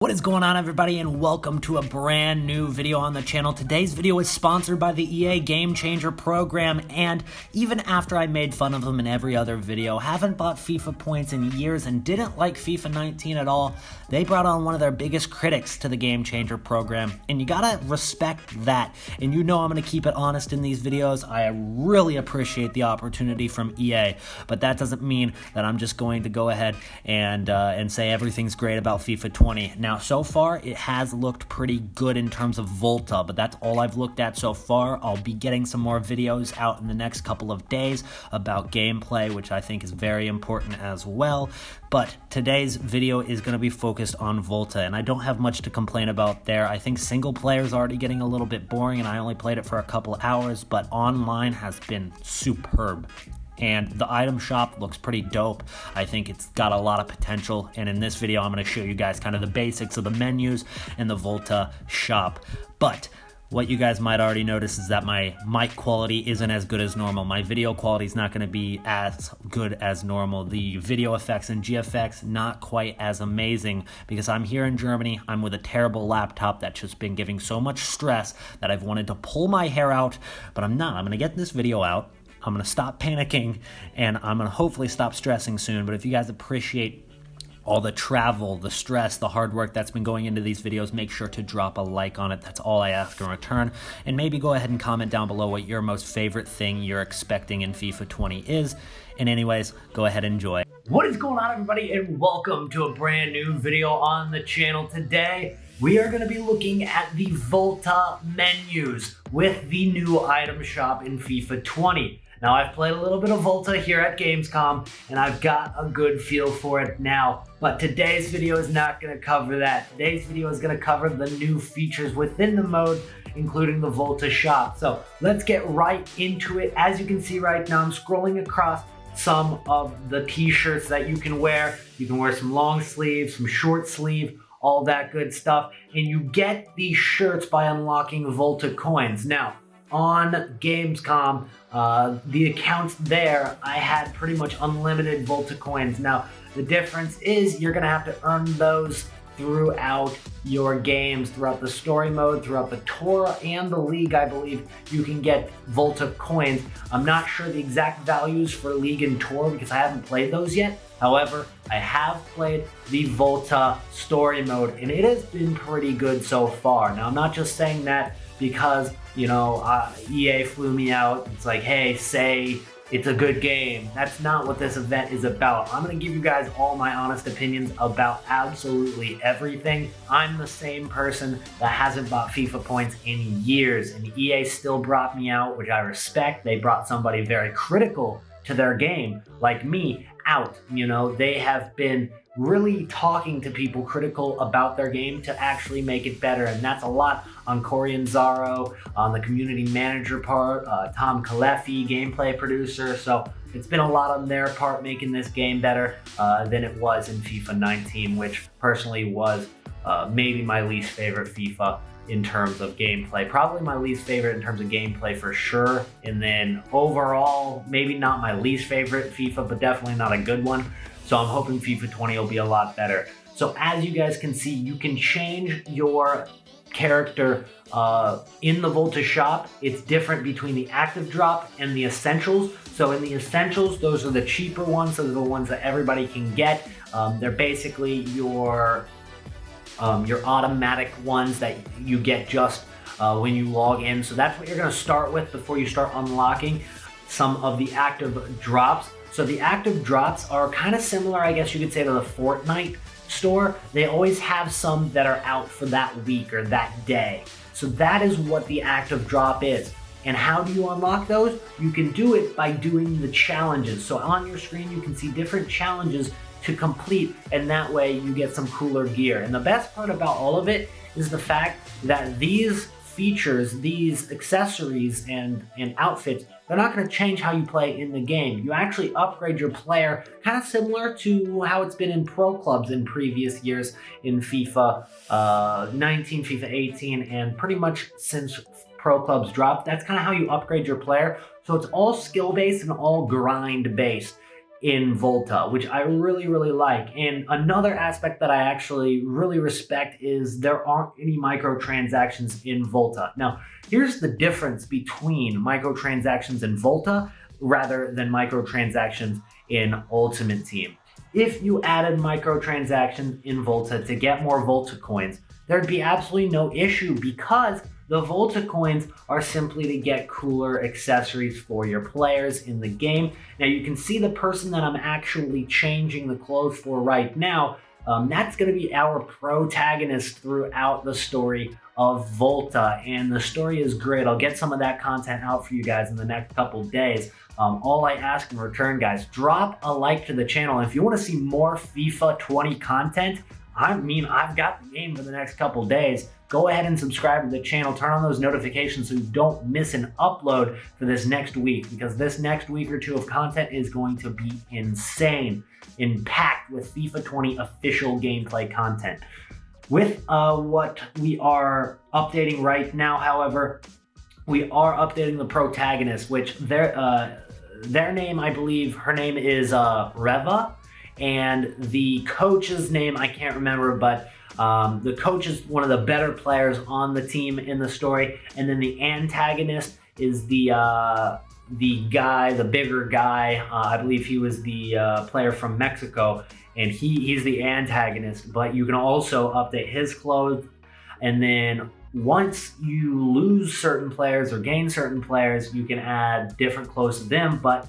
What is going on, everybody, and welcome to a brand new video on the channel. Today's video is sponsored by the EA Game Changer program, and even after I made fun of them in every other video, haven't bought FIFA points in years and didn't like FIFA 19 at all, they brought on one of their biggest critics to the Game Changer program, and you gotta respect that. And you know I'm gonna keep it honest in these videos. I really appreciate the opportunity from EA, but that doesn't mean that I'm just going to go ahead and say everything's great about FIFA 20. Now, so far, it has looked pretty good in terms of Volta, but that's all I've looked at so far. I'll be getting some more videos out in the next couple of days about gameplay, which I think is very important as well. But today's video is going to be focused on Volta, and I don't have much to complain about there. I think single player is already getting a little bit boring, and I only played it for a couple of hours, but online has been superb. And the item shop looks pretty dope. I think it's got a lot of potential, and in this video I'm going to show you guys kind of the basics of the menus and the Volta shop. But what you guys might already notice is that my mic quality isn't as good as normal. My video quality is not going to be as good as normal. The video effects and GFX not quite as amazing because I'm here in Germany. I'm with a terrible laptop that's just been giving so much stress that I've wanted to pull my hair out, but I'm not. I'm going to get this video out. I'm going to stop panicking, and I'm going to hopefully stop stressing soon. But if you guys appreciate all the travel, the stress, the hard work that's been going into these videos, make sure to drop a like on it. That's all I ask in return. And maybe go ahead and comment down below what your most favorite thing you're expecting in FIFA 20 is. And anyways, go ahead and enjoy. What is going on, everybody, and welcome to a brand new video on the channel. Today, we are going to be looking at the Volta menus with the new item shop in FIFA 20. Now, I've played a little bit of Volta here at Gamescom, and I've got a good feel for it now. But today's video is not going to cover that. Today's video is going to cover the new features within the mode, including the Volta shop. So let's get right into it. As you can see right now, I'm scrolling across some of the t-shirts that you can wear. You can wear some long sleeve, some short sleeve, all that good stuff. And you get these shirts by unlocking Volta coins. Now, on Gamescom, the accounts there, I had pretty much unlimited Volta coins. Now, the difference is you're going to have to earn those throughout your games, throughout the story mode, throughout the tour and the league. I believe you can get Volta coins. I'm not sure the exact values for league and tour because I haven't played those yet. However, I have played the Volta story mode, and it has been pretty good so far. Now, I'm not just saying that because, you know, EA flew me out. It's like, hey, say it's a good game. That's not what this event is about. I'm going to give you guys all my honest opinions about absolutely everything. I'm the same person that hasn't bought FIFA points in years, and EA still brought me out, which I respect. They brought somebody very critical to their game, like me, out. You know, they have been really talking to people critical about their game to actually make it better, and that's a lot on Corey and Zaro, on the community manager part, Tom Kalefi, gameplay producer. So it's been a lot on their part making this game better than it was in FIFA 19, which personally was maybe my least favorite FIFA in terms of gameplay. Probably my least favorite in terms of gameplay for sure. And then overall, maybe not my least favorite FIFA, but definitely not a good one. So I'm hoping FIFA 20 will be a lot better. So as you guys can see, you can change your character in the Volta shop. It's different between the active drop and the essentials. So in the essentials, those are the cheaper ones. Those are the ones that everybody can get. They're basically your automatic ones that you get just when you log in. So that's what you're going to start with before you start unlocking some of the active drops. So the active drops are kind of similar, I guess you could say, to the Fortnite store. They always have some that are out for that week or that day. So that is what the active drop is. And how do you unlock those? You can do it by doing the challenges. So on your screen, you can see different challenges to complete, and that way you get some cooler gear. And the best part about all of it is the fact that these features, these accessories and outfits, they're not going to change how you play in the game. You actually upgrade your player, kind of similar to how it's been in pro clubs in previous years in FIFA 19, FIFA 18, and pretty much since pro clubs dropped. That's kind of how you upgrade your player. So it's all skill based and all grind based. in Volta, which I really like. And another aspect that I actually really respect is there aren't any microtransactions in Volta. Now, here's the difference between microtransactions in Volta rather than microtransactions in Ultimate Team. If you added microtransactions in Volta to get more Volta coins, there'd be absolutely no issue because the Volta coins are simply to get cooler accessories for your players in the game. Now you can see the person that I'm actually changing the clothes for right now. That's going to be our protagonist throughout the story of Volta, and the story is great. I'll get some of that content out for you guys in the next couple days. All I ask in return, guys, drop a like to the channel. And if you want to see more FIFA 20 content, I've got the game for the next couple days. Go ahead and subscribe to the channel. Turn on those notifications so you don't miss an upload for this next week, because this next week or two of content is going to be insane and packed with FIFA 20 official gameplay content. With what we are updating right now, however, we are updating the protagonist, which their name, I believe, her name is Reva. And the coach's name, I can't remember, but the coach is one of the better players on the team in the story. And then the antagonist is the guy, the bigger guy. I believe he was the player from Mexico, and he's the antagonist. But you can also update his clothes. And then once you lose certain players or gain certain players, you can add different clothes to them. But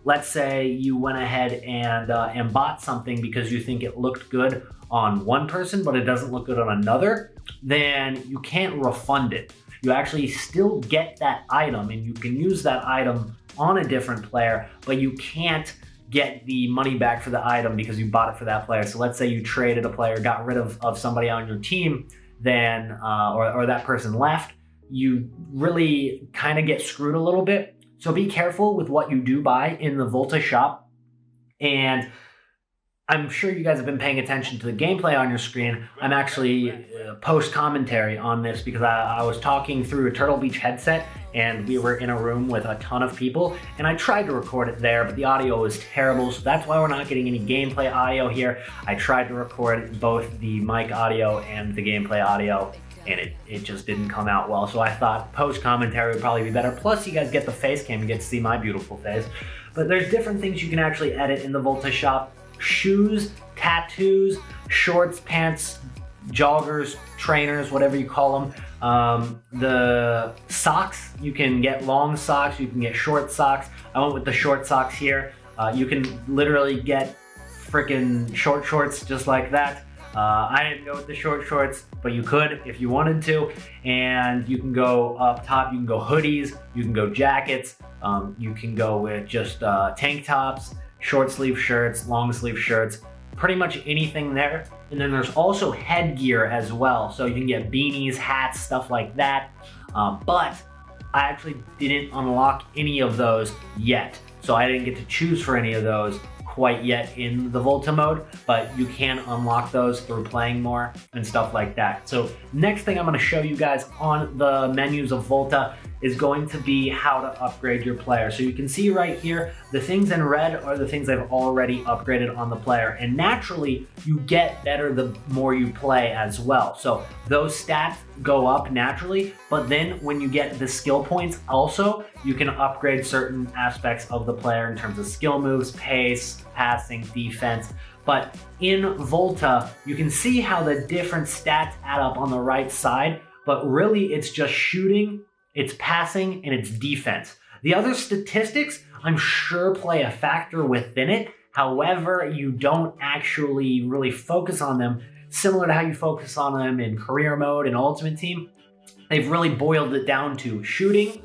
let's say you went ahead and bought something because you think it looked good on one person, but it doesn't look good on another, then you can't refund it. You actually still get that item, and you can use that item on a different player, but you can't get the money back for the item because you bought it for that player. So let's say you traded a player, got rid of somebody on your team, then or that person left, you really kind of get screwed a little bit. So be careful with what you do buy in the Volta shop. And I'm sure you guys have been paying attention to the gameplay on your screen. I'm actually post commentary on this because I was talking through a Turtle Beach headset, and we were in a room with a ton of people, and I tried to record it there, but the audio was terrible. So that's why we're not getting any gameplay audio here. I tried to record both the mic audio and the gameplay audio, and it just didn't come out well. So I thought post commentary would probably be better. Plus you guys get the face cam, you get to see my beautiful face. But there's different things you can actually edit in the Volta shop. Shoes, tattoos, shorts, pants, joggers, trainers, whatever you call them. The socks, you can get long socks, you can get short socks. I went with the short socks here. You can literally get freaking short shorts just like that. I didn't go with the short shorts, but you could if you wanted to. And you can go up top, you can go hoodies, you can go jackets, you can go with just tank tops, short sleeve shirts, long sleeve shirts, pretty much anything there. And then there's also headgear as well. So you can get beanies, hats, stuff like that. But I actually didn't unlock any of those yet. So I didn't get to choose for any of those quite yet in the Volta mode, but you can unlock those through playing more and stuff like that. So next thing I'm going to show you guys on the menus of Volta is going to be how to upgrade your player. So you can see right here, the things in red are the things I've already upgraded on the player. And naturally, you get better the more you play as well. So those stats go up naturally, but then when you get the skill points also, you can upgrade certain aspects of the player in terms of skill moves, pace, passing, defense. But in Volta, you can see how the different stats add up on the right side, but really it's just shooting, it's passing, and it's defense. The other statistics, I'm sure, play a factor within it. However, you don't actually really focus on them, similar to how you focus on them in career mode and Ultimate Team. They've really boiled it down to shooting,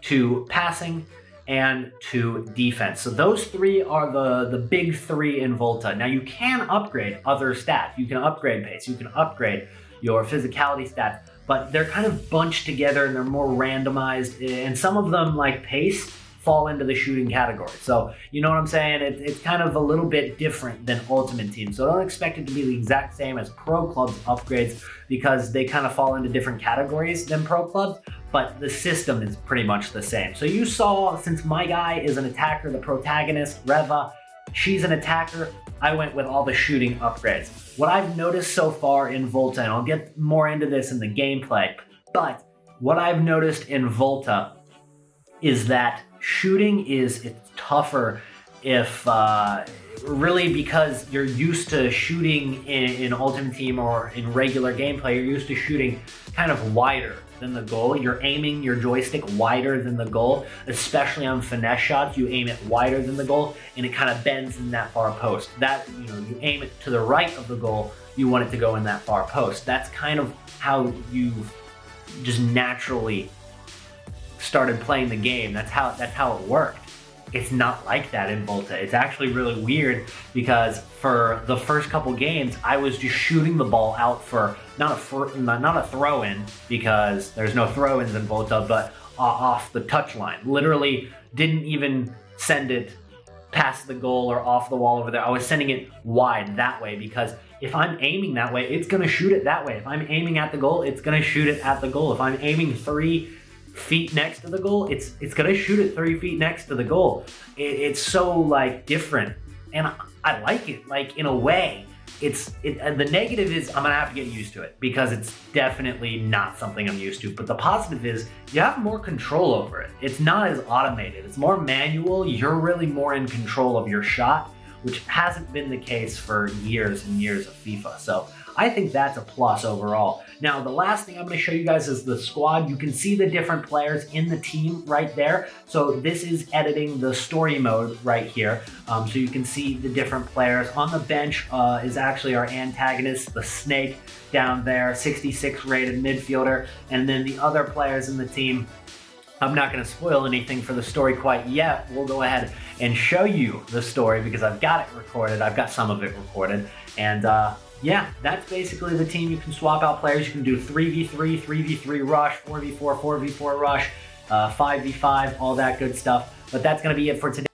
to passing, and to defense. So those three are the big three in Volta. Now you can upgrade other stats. You can upgrade pace, you can upgrade your physicality stats, but they're kind of bunched together and they're more randomized, and some of them, like pace, fall into the shooting category. So you know what I'm saying? It's kind of a little bit different than Ultimate Team. So don't expect it to be the exact same as Pro Clubs upgrades, because they kind of fall into different categories than Pro Clubs, but the system is pretty much the same. So you saw, since my guy is an attacker, the protagonist, Reva, she's an attacker. I went with all the shooting upgrades. What I've noticed so far in Volta, and I'll get more into this in the gameplay, but what I've noticed in Volta is that shooting it's tougher if really because you're used to shooting in Ultimate Team or in regular gameplay, you're used to shooting kind of wider than the goal. You're aiming your joystick wider than the goal, especially on finesse shots. You aim it wider than the goal and it kind of bends in that far post. That, you aim it to the right of the goal, you want it to go in that far post. That's kind of how you just naturally started playing the game. That's how it worked. It's not like that in Volta. It's actually really weird because for the first couple games, I was just shooting the ball out for not a throw-in, because there's no throw-ins in Volta, but off the touchline. Literally didn't even send it past the goal or off the wall over there. I was sending it wide that way, because if I'm aiming that way, it's gonna shoot it that way. If I'm aiming at the goal, it's gonna shoot it at the goal. If I'm aiming 3 feet next to the goal, it's gonna shoot it 3 feet next to the goal. It's so like different, and I like it. Like in a way, the negative is I'm gonna have to get used to it because it's definitely not something I'm used to. But the positive is you have more control over it. It's not as automated. It's more manual. You're really more in control of your shot, which hasn't been the case for years and years of FIFA. So I think that's a plus overall. Now, the last thing I'm gonna show you guys is the squad. You can see the different players in the team right there. So this is editing the story mode right here. So you can see the different players. On the bench is actually our antagonist, the Snake, down there, 66 rated midfielder. And then the other players in the team, I'm not gonna spoil anything for the story quite yet. We'll go ahead and show you the story because I've got it recorded. I've got some of it recorded. And yeah, that's basically the team. You can swap out players. You can do 3v3, 3v3 rush, 4v4, 4v4 rush, 5v5, all that good stuff. But that's gonna be it for today.